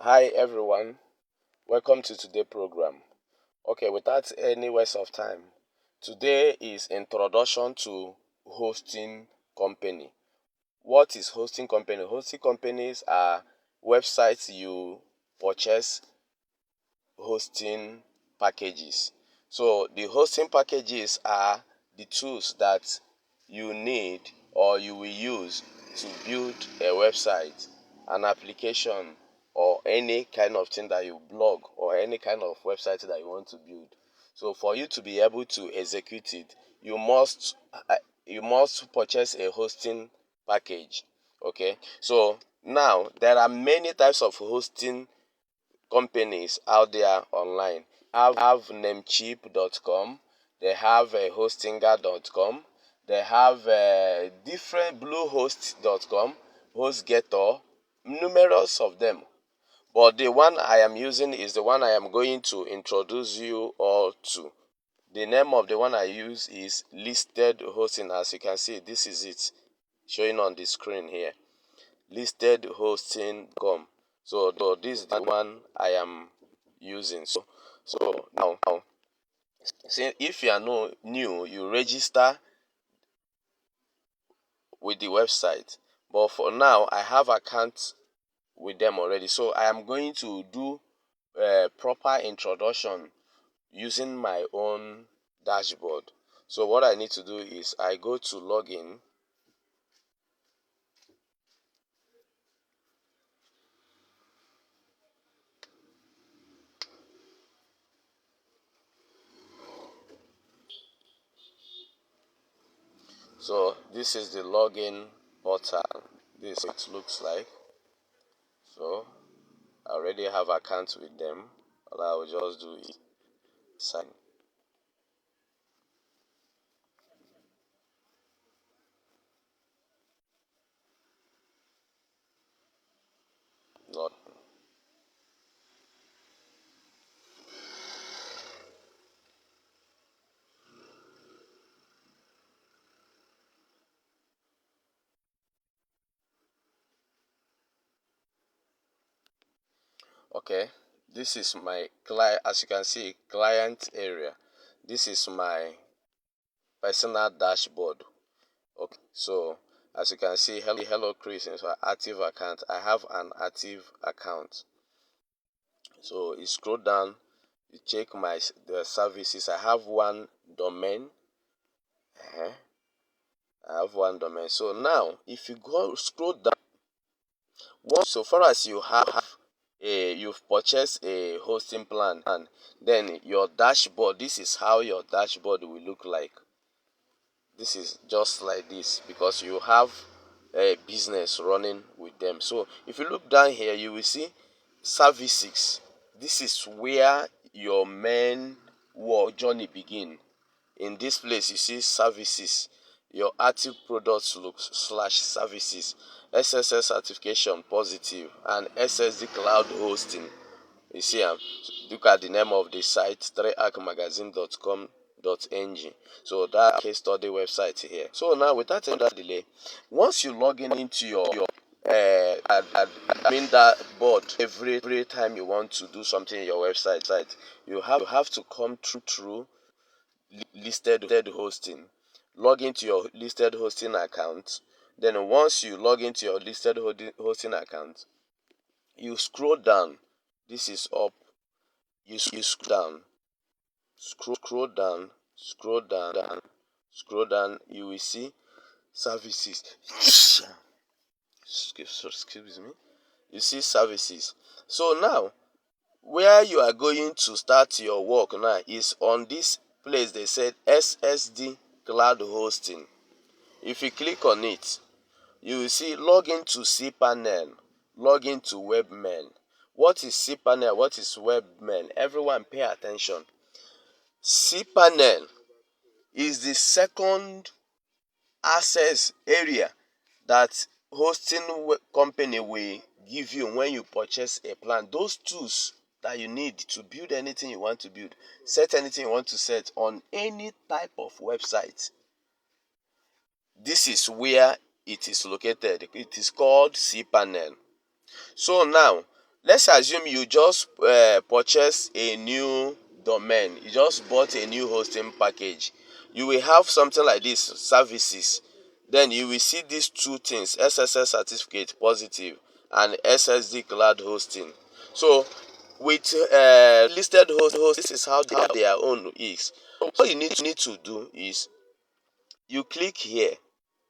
Hi everyone, welcome to today's program. Okay, without any waste of time, today is introduction to hosting company. What is hosting company? Hosting companies are websites you purchase hosting packages. So the hosting packages are the tools that you need or you will use to build a website, an application, or any kind of thing that you blog or any kind of website that you want to build. So for you to be able to execute it, you must purchase a hosting package. Okay, so now there are many types of hosting companies out there online. Have namecheap.com, they have hostinger.com, they have different bluehost.com, hostgator, numerous of them. But the one I am using is the one I am going to introduce you all to. The name of the one I use is listed hosting. As you can see, this is it showing on the screen here, listedhosting.com. So this is the one I am using. So now, see, if you are new, you register with the website. But for now, I have account with them already. So I am going to do a proper introduction using my own dashboard. So what I need to do is I go to login. So this is the login portal. This it looks like. So I already have accounts with them. All I will just do is sign. Not okay. This is my client. As you can see, client area. This is my personal dashboard. Okay. So as you can see, hello Chris is my active account. I have an active account. So you scroll down, you check the services. I have one domain. uh I have one domain. So now, if you go scroll down, once so far as you've purchased a hosting plan, and then your dashboard. This is how your dashboard will look like. This is just like this because you have a business running with them. So if you look down here, you will see services. This is where your main work journey begin. In this place, you see services, your active products looks slash services, SSL certification positive, and SSD cloud hosting. You see, look at the name of the site, 3arcmagazine.com.ng. So that case study website here. So now, without any delay, once you log in into your that board every time you want to do something in your website, you have to come through listed hosting. Log into your listed hosting account. Then once you log into your listed hosting account, you scroll down. This is up. You scroll down, scroll down, scroll down. You will see services. Excuse me. You see services. So now, where you are going to start your work now is on this place they said SSD cloud hosting. If you click on it, you will see login to Cpanel, login to webmail. What is Cpanel? What is webmail? Everyone pay attention. Cpanel is the second access area that hosting company will give you when you purchase a plan. Those tools that you need to build anything you want to build, set anything you want to set on any type of website. This is where it is located. It is called Cpanel. So now, let's assume you just purchase a new domain, you just bought a new hosting package. You will have something like this: services. Then you will see these two things: SSL certificate positive and SSD cloud hosting. So with listed hosts, this is how their own is. What you need to do is you click here.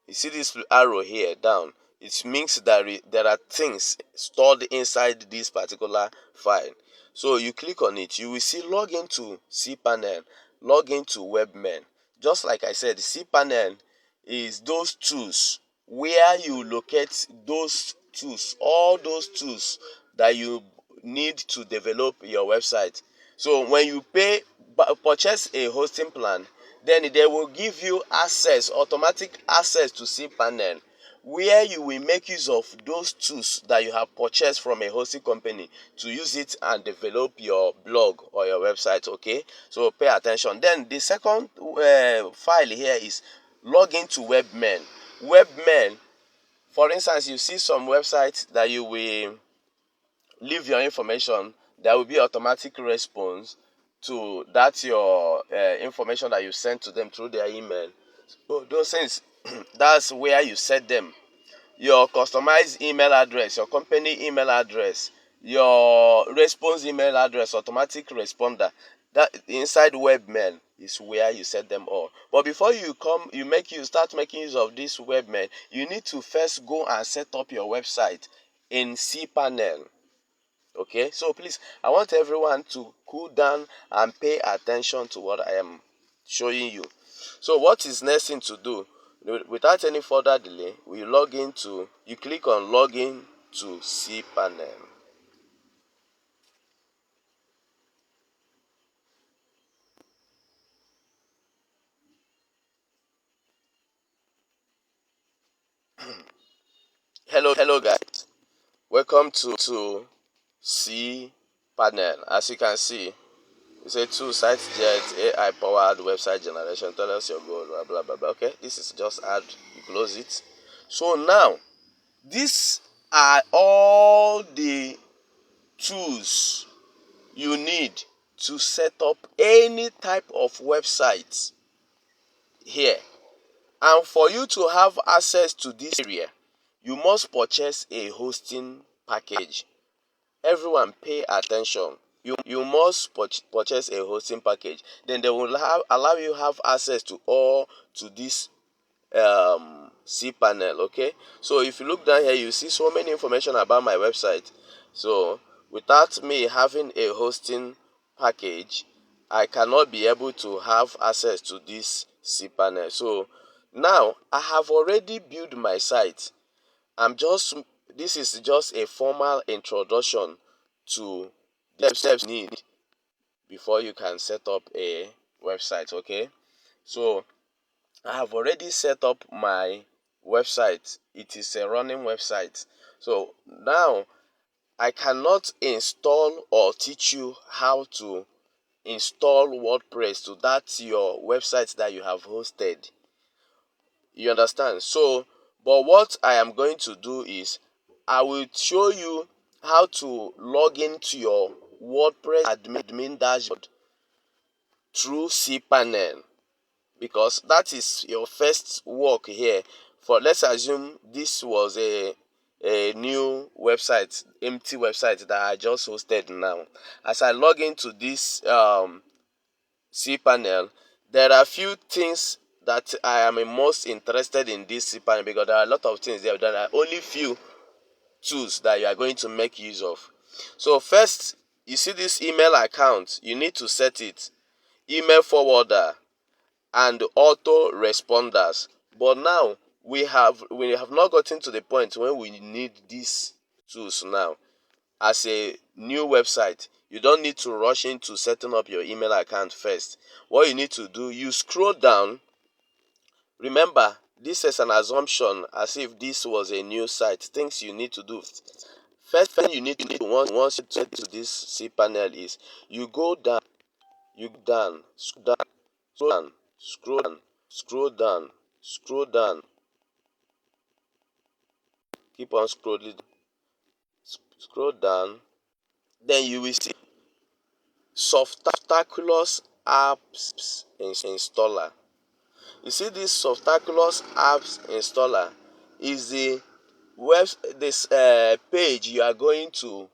You see this arrow here down? It means that there are things stored inside this particular file. So you click on it, you will see log into Cpanel, log into Webmail. Just like I said, Cpanel is those tools where you locate those tools, all those tools that you need to develop your website. So when you purchase a hosting plan, then they will give you access, automatic access to Cpanel, where you will make use of those tools that you have purchased from a hosting company to use it and develop your blog or your website. Okay, so pay attention. Then the second file here is login to Webmail. Webmail, for instance, you see some websites that you will leave your information, there will be automatic response to that your information that you sent to them through their email. So those things, that's where you set them. Your customized email address, your company email address, your response email address, automatic responder, that inside Webmail is where you set them all. But before you start making use of this Webmail, you need to first go and set up your website in Cpanel. Okay, so please, I want everyone to cool down and pay attention to what I am showing you. So what is next thing to do? Without any further delay, you click on login to Cpanel. Hello guys, welcome to Cpanel. As you can see, it's a two site jet AI powered website generation. Tell us your goal, blah blah blah blah. Okay, this is just add, you close it. So now, these are all the tools you need to set up any type of website here. And for you to have access to this area, you must purchase a hosting package. Everyone pay attention. You must purchase a hosting package. Then they will allow you have access to this Cpanel. Okay, so if you look down here, you see so many information about my website. So without me having a hosting package, I cannot be able to have access to this Cpanel. So now I have already built my site. This is just a formal introduction to the steps you need before you can set up a website. Okay, so I have already set up my website. It is a running website. So now I cannot install or teach you how to install WordPress to that your website that you have hosted. You understand? So, but what I am going to do is I will show you how to log into your WordPress admin dashboard through Cpanel, because that is your first work here. For let's assume this was a new website, empty website that I just hosted now. As I log into this Cpanel, there are a few things that I am most interested in this Cpanel, because there are a lot of things there. There are only few tools that you are going to make use of. So first, you see this email account, you need to set it, email forwarder and auto responders. But now we have not gotten to the point when we need these tools now. As a new website, you don't need to rush into setting up your email account first. What you need to do, you scroll down. Remember, this is an assumption as if this was a new site. Things you need to do. First thing you need to do once you get to this Cpanel is you go down, scroll down, scroll down, scroll down, scroll down, keep on scrolling, scroll down. Then you will see Softaculous Apps Installer. You see this Softaculous Apps Installer is the page you are going to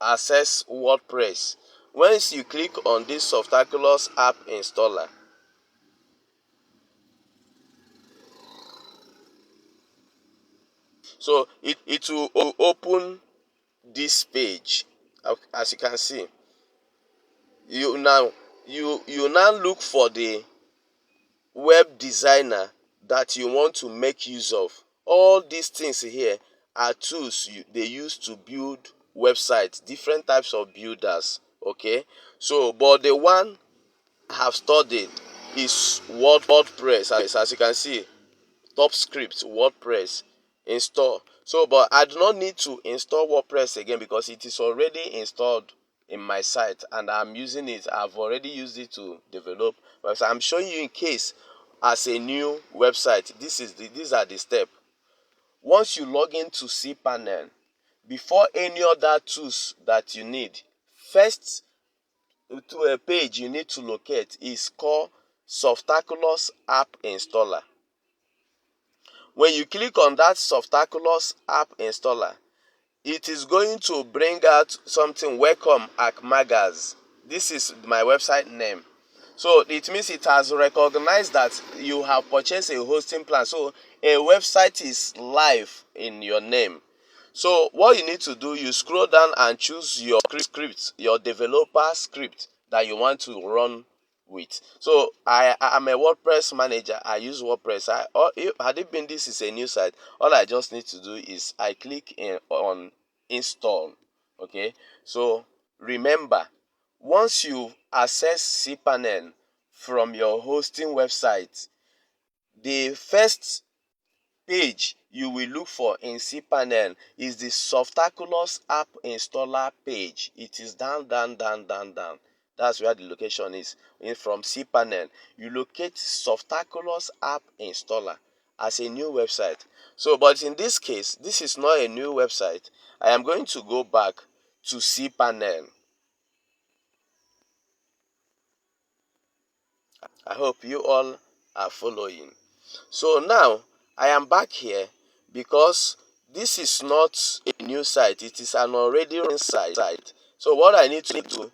access WordPress. Once you click on this Softaculous App Installer, so it will open this page. As you can see, you now you now look for the web designer that you want to make use of. All these things here are tools they use to build websites, different types of builders. Okay, so but the one I have studied is WordPress. As you can see, top script WordPress install. So but I do not need to install WordPress again because it is already installed in my site and I'm using it. I've already used it to develop website. I'm showing you in case as a new website. These are the steps. Once you log into Cpanel, before any other tools that you need, first to a page you need to locate is called Softaculous App Installer. When you click on that Softaculous App Installer, it is going to bring out something, welcome Akmagas. This is my website name. So it means it has recognized that you have purchased a hosting plan. So a website is live in your name. So what you need to do, you scroll down and choose your script, your developer script that you want to run with. So I am a WordPress manager. I use WordPress. Had it been this is a new site, all I just need to do is I click on install. Okay. So remember, once you access Cpanel from your hosting website, the first page you will look for in Cpanel is the Softaculous App Installer page. It is down, down, down, down, down. That's where the location is. From Cpanel, you locate Softaculous App Installer as a new website. So, but in this case, this is not a new website. I am going to go back to Cpanel. I hope you all are following. So now I am back here because this is not a new site, it is an already running site. So what I need to do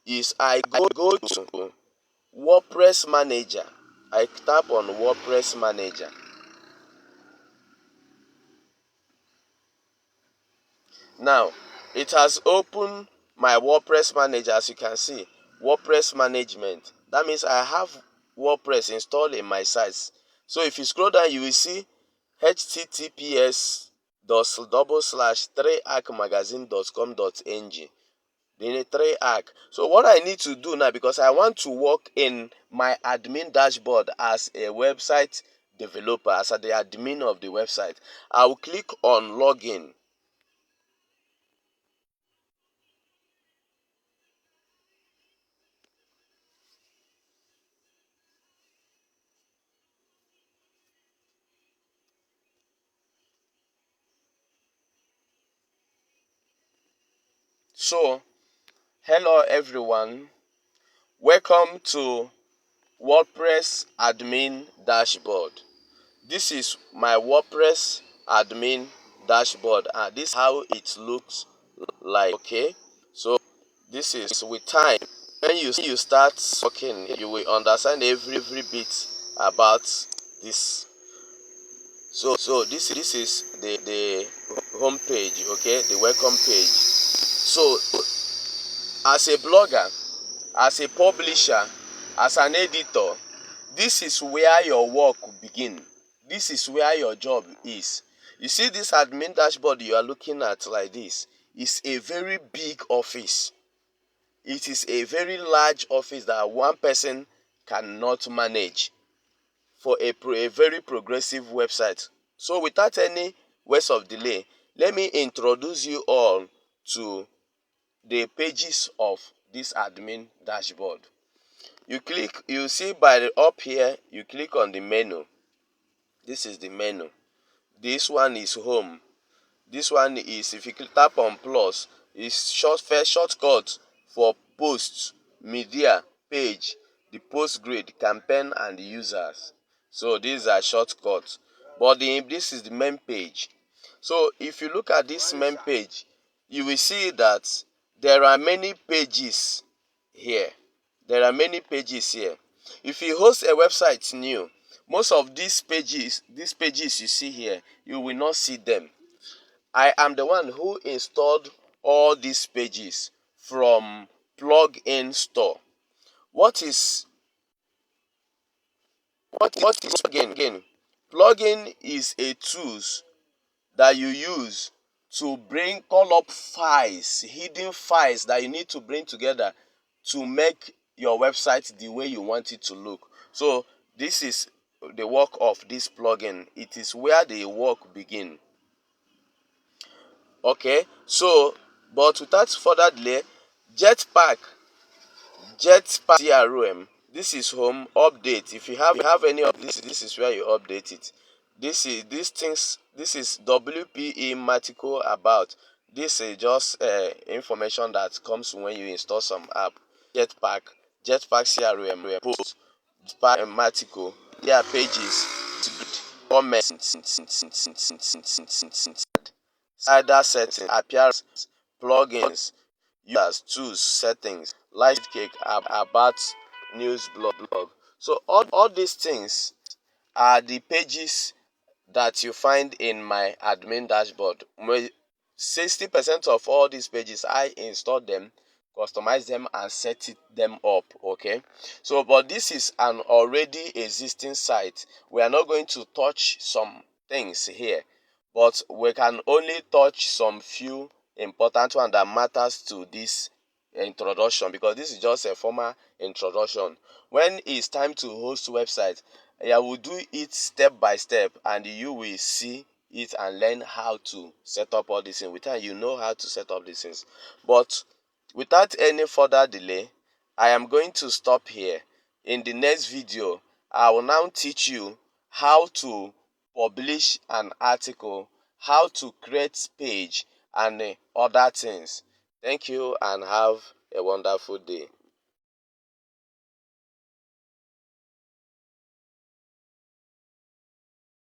is I go to WordPress Manager. I tap on WordPress Manager. Now it has opened my WordPress Manager. As you can see, WordPress Management. That means I have WordPress installed in my sites. So if you scroll down, you will see https://3arcmagazine.com.ng. Then 3arc. So what I need to do now, because I want to work in my admin dashboard as a website developer, as the admin of the website, I will click on login. So hello everyone, welcome to WordPress admin dashboard. This is my WordPress admin dashboard and this is how it looks like. Okay, so this is with time. When you start working, you will understand every bit about this. So this is the home page. Okay, the welcome page. So as a blogger, as a publisher, as an editor, this is where your work will begin. This is where your job is. You see this admin dashboard you are looking at like this is a very big office. It is a very large office that one person cannot manage for a very progressive website. So without any waste of delay, let me introduce you all to the pages of this admin dashboard. You see by the up here, you click on the menu. This is the menu. This one is home. This one is, if you tap on plus, is first shortcut for posts, media, page, the post grid, campaign and the users. So these are shortcuts. But this is the main page. So if you look at this main page, you will see that there are many pages here. There are many pages here. If you host a website new, most of these pages you see here, you will not see them. I am the one who installed all these pages from plugin store. What is plugin? Plugin is a tools that you use to call up files, hidden files that you need to bring together to make your website the way you want it to look. So this is the work of this plugin. It is where the work begin. Okay, so but without further delay, Jetpack CRM. This is home update. If you have any of this is where you update it. This is WPE Matico about. This is just information that comes when you install some app. Jetpack, Jetpack CRM, post, Matico, their pages, comments, slider setting, appearance, plugins, users, tools, settings, light cake, about news blog. So all these things are the pages that you find in my admin dashboard. 60% of all these pages I install them, customize them and them up. Okay, so but this is an already existing site. We are not going to touch some things here, but we can only touch some few important one that matters to this introduction, because this is just a formal introduction. When it's time to host website, I will do it step by step and you will see it and learn how to set up all these things. With time you know how to set up these things. But without any further delay, I am going to stop here. In the next video, I will now teach you how to publish an article, how to create page and other things. Thank you and have a wonderful day.